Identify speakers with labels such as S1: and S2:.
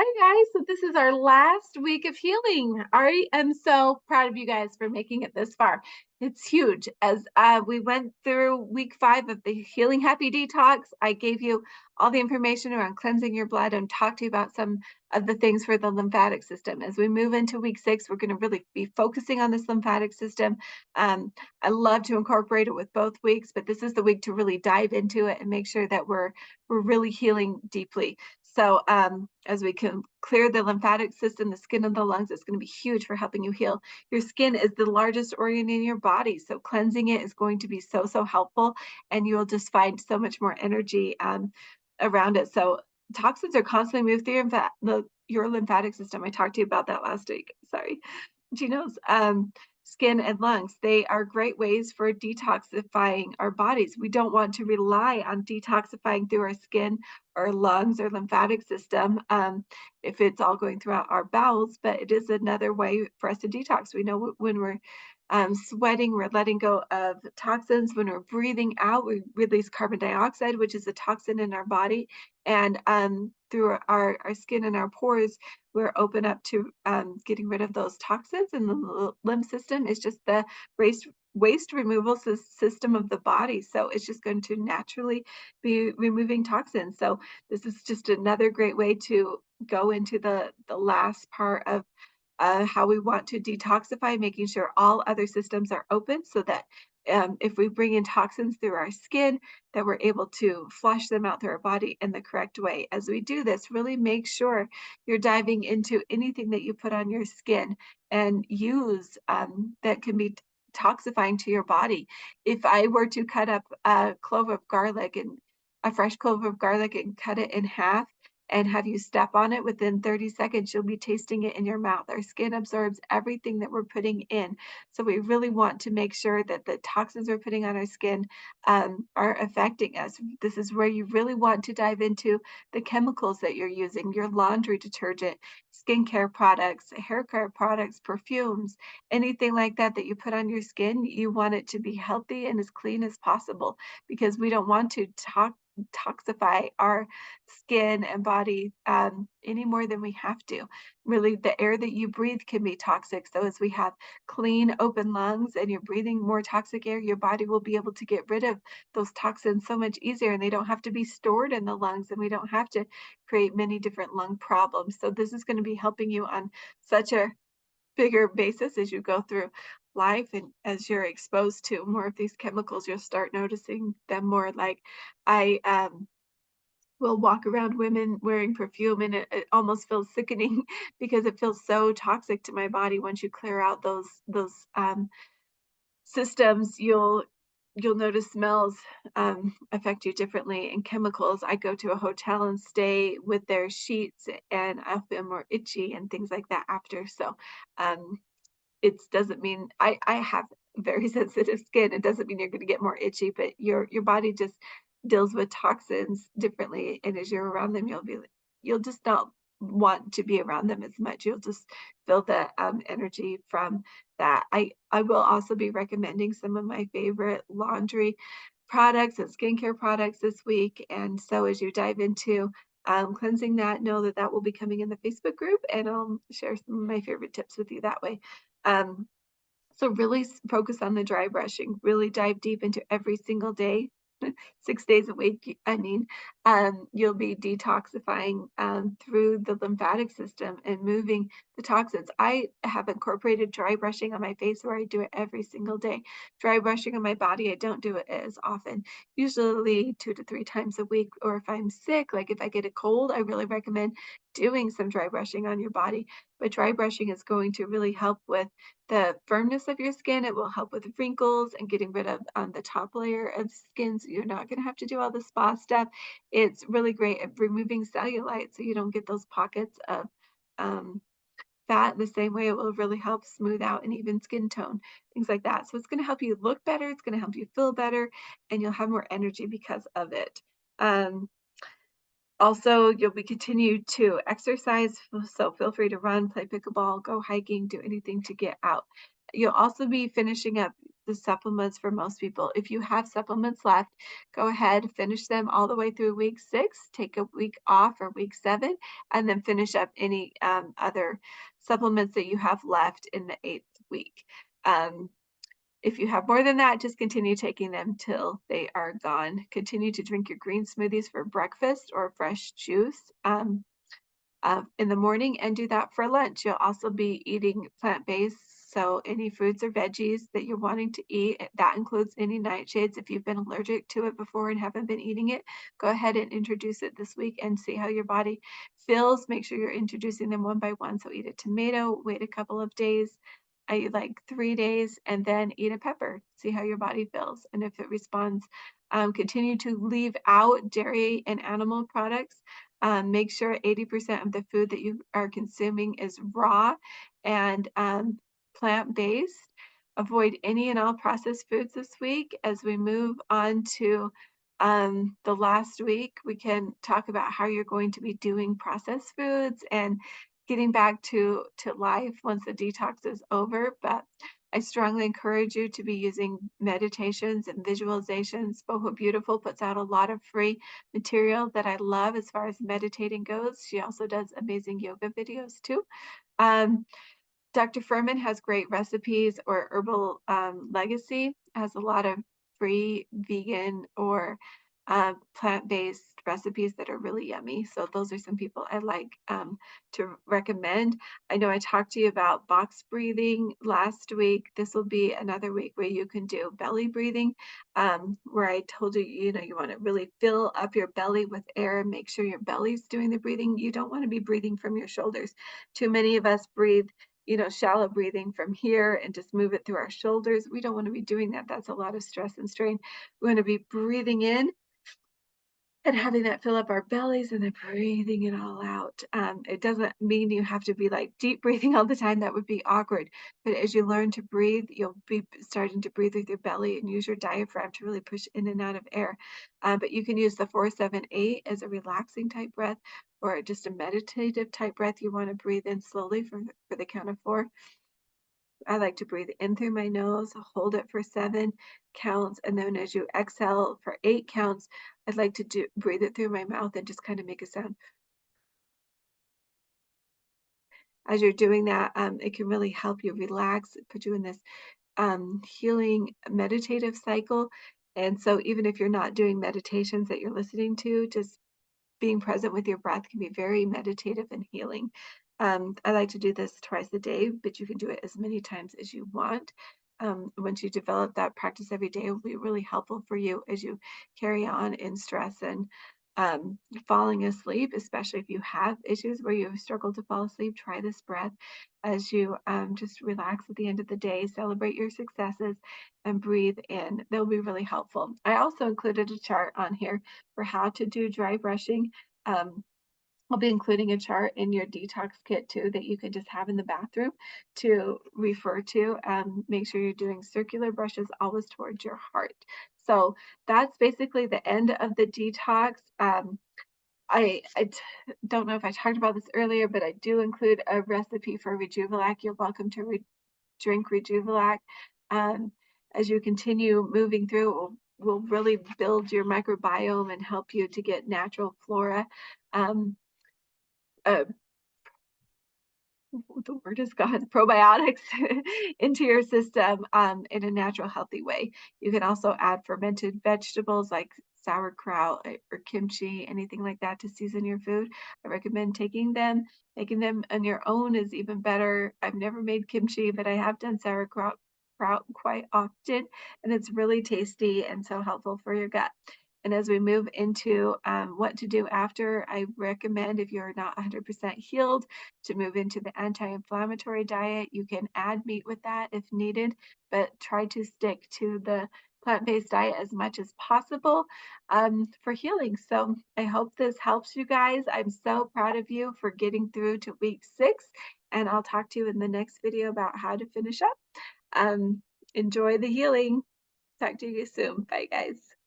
S1: Hi guys, so this is our last week of healing. I am so proud of you guys for making it this far. It's huge. As we went through week 5 of the Healing Happy Detox, I gave you all the information around cleansing your blood and talked to you about some of the things for the lymphatic system. As we move into week 6, we're going to really be focusing on this lymphatic system. I love to incorporate it with both weeks, but this is the week to really dive into it and make sure that we're really healing deeply. So as we can clear the lymphatic system, the skin and the lungs, it's going to be huge for helping you heal. Your skin is the largest organ in your body, so cleansing it is going to be so helpful, and you'll just find so much more energy around it. So toxins are constantly moved through your lymphatic system. I talked to you about that last week. Sorry. Geno's skin and lungs. They are great ways for detoxifying our bodies. We don't want to rely on detoxifying through our skin or lungs or lymphatic system if it's all going throughout our bowels, but it is another way for us to detox. We know when we're sweating, we're letting go of toxins. When we're breathing out, we release carbon dioxide, which is a toxin in our body. And through our skin and our pores, we're open up to getting rid of those toxins. And the lymph system is just the waste removal system of the body. So it's just going to naturally be removing toxins. So this is just another great way to go into the last part of how we want to detoxify, making sure all other systems are open so that if we bring in toxins through our skin, that we're able to flush them out through our body in the correct way. As we do this, really make sure you're diving into anything that you put on your skin and use that can be toxifying to your body. If I were to cut up a clove of garlic and a fresh clove of garlic and cut it in half, and have you step on it within 30 seconds, you'll be tasting it in your mouth. Our skin absorbs everything that we're putting in. So we really want to make sure that the toxins we're putting on our skin are affecting us. This is where you really want to dive into the chemicals that you're using, your laundry detergent, skincare products, hair care products, perfumes, anything like that that you put on your skin. You want it to be healthy and as clean as possible because we don't want to toxify our skin and body any more than we have to. Really, the air that you breathe can be toxic. So as we have clean, open lungs and you're breathing more toxic air, your body will be able to get rid of those toxins so much easier, and they don't have to be stored in the lungs, and we don't have to create many different lung problems. So this is going to be helping you on such a bigger basis as you go through life, and as you're exposed to more of these chemicals, you'll start noticing them more. Like I will walk around women wearing perfume, and it almost feels sickening because it feels so toxic to my body. Once you clear out those systems, you'll notice smells affect you differently, and chemicals. I go to a hotel and stay with their sheets, and I'll feel more itchy and things like that after. So um, it doesn't mean I have very sensitive skin. It doesn't mean you're gonna get more itchy, but your body just deals with toxins differently, and as you're around them, you'll just not want to be around them as much. You'll just feel the energy from that. I will also be recommending some of my favorite laundry products and skincare products this week, and so as you dive into cleansing that, know that that will be coming in the Facebook group, and I'll share some of my favorite tips with you that way. Um, so really focus on the dry brushing, really dive deep into every single day, 6 days a week. I mean, you'll be detoxifying through the lymphatic system and moving the toxins. I have incorporated dry brushing on my face where I do it every single day. Dry brushing on my body, I don't do it as often, usually 2 to 3 times a week. Or if I'm sick, like if I get a cold, I really recommend doing some dry brushing on your body. But dry brushing is going to really help with the firmness of your skin. It will help with wrinkles and getting rid of the top layer of skin, so you're not going to have to do all the spa stuff. It's really great at removing cellulite so you don't get those pockets of um, fat. The same way it will really help smooth out an even skin tone, things like that. So it's going to help you look better, it's going to help you feel better, and you'll have more energy because of it. Um, Also, you'll be continued to exercise, so feel free to run, play pickleball, go hiking, do anything to get out. You'll also be finishing up the supplements for most people. If you have supplements left, go ahead, finish them all the way through week 6, take a week off for week 7, and then finish up any other supplements that you have left in the 8th week. Um, if you have more than that, just continue taking them till they are gone. Continue to drink your green smoothies for breakfast or fresh juice. In the morning, and do that for lunch. You'll also be eating plant-based, so any fruits or veggies that you're wanting to eat, that includes any nightshades. If you've been allergic to it before and haven't been eating it, go ahead and introduce it this week and see how your body feels. Make sure you're introducing them one by one. So eat a tomato, wait a couple of days, like 3 days, and then eat a pepper. See how your body feels and if it responds. Continue to leave out dairy and animal products. Make sure 80% of the food that you are consuming is raw and plant-based. Avoid any and all processed foods this week. As we move on to the last week, we can talk about how you're going to be doing processed foods and getting back to life once the detox is over. But I strongly encourage you to be using meditations and visualizations. Boho Beautiful puts out a lot of free material that I love as far as meditating goes. She also does amazing yoga videos too. Um, Dr. Furman has great recipes, or Herbal Legacy has a lot of free vegan or plant-based recipes that are really yummy. So those are some people I like to recommend. I know I talked to you about box breathing last week. This will be another week where you can do belly breathing, where I told you, you want to really fill up your belly with air and make sure your belly's doing the breathing. You don't want to be breathing from your shoulders. Too many of us breathe shallow breathing from here and just move it through our shoulders. We don't want to be doing that. That's a lot of stress and strain. We want to be breathing in and having that fill up our bellies and then breathing it all out. It doesn't mean you have to be like deep breathing all the time. That would be awkward. But as you learn to breathe, you'll be starting to breathe with your belly and use your diaphragm to really push in and out of air. But you can use the 4-7-8 as a relaxing type breath or just a meditative type breath. You want to breathe in slowly for the count of 4. I like to breathe in through my nose, hold it for 7 counts, and then as you exhale for 8 counts, I'd like to breathe it through my mouth and just kind of make a sound. As you're doing that, it can really help you relax, put you in this healing meditative cycle. And so even if you're not doing meditations that you're listening to, just being present with your breath can be very meditative and healing. I like to do this twice a day, but you can do it as many times as you want. Once you develop that practice every day, it will be really helpful for you as you carry on in stress and falling asleep, especially if you have issues where you struggle to fall asleep. Try this breath as you just relax at the end of the day, celebrate your successes, and breathe in. They'll be really helpful. I also included a chart on here for how to do dry brushing. I'll be including a chart in your detox kit too that you can just have in the bathroom to refer to. Make sure you're doing circular brushes always towards your heart. So that's basically the end of the detox. Don't know if I talked about this earlier, but I do include a recipe for Rejuvelac. You're welcome to drink Rejuvelac. As you continue moving through, it will really build your microbiome and help you to get natural flora. Uh, the word is gone, probiotics into your system in a natural, healthy way. You can also add fermented vegetables like sauerkraut or kimchi, anything like that to season your food. I recommend taking them. Making them on your own is even better. I've never made kimchi, but I have done sauerkraut quite often, and it's really tasty and so helpful for your gut. And as we move into what to do after, I recommend if you're not 100% healed to move into the anti-inflammatory diet. You can add meat with that if needed, but try to stick to the plant-based diet as much as possible for healing. So I hope this helps you guys. I'm so proud of you for getting through to week 6, and I'll talk to you in the next video about how to finish up. Enjoy the healing. Talk to you soon. Bye, guys.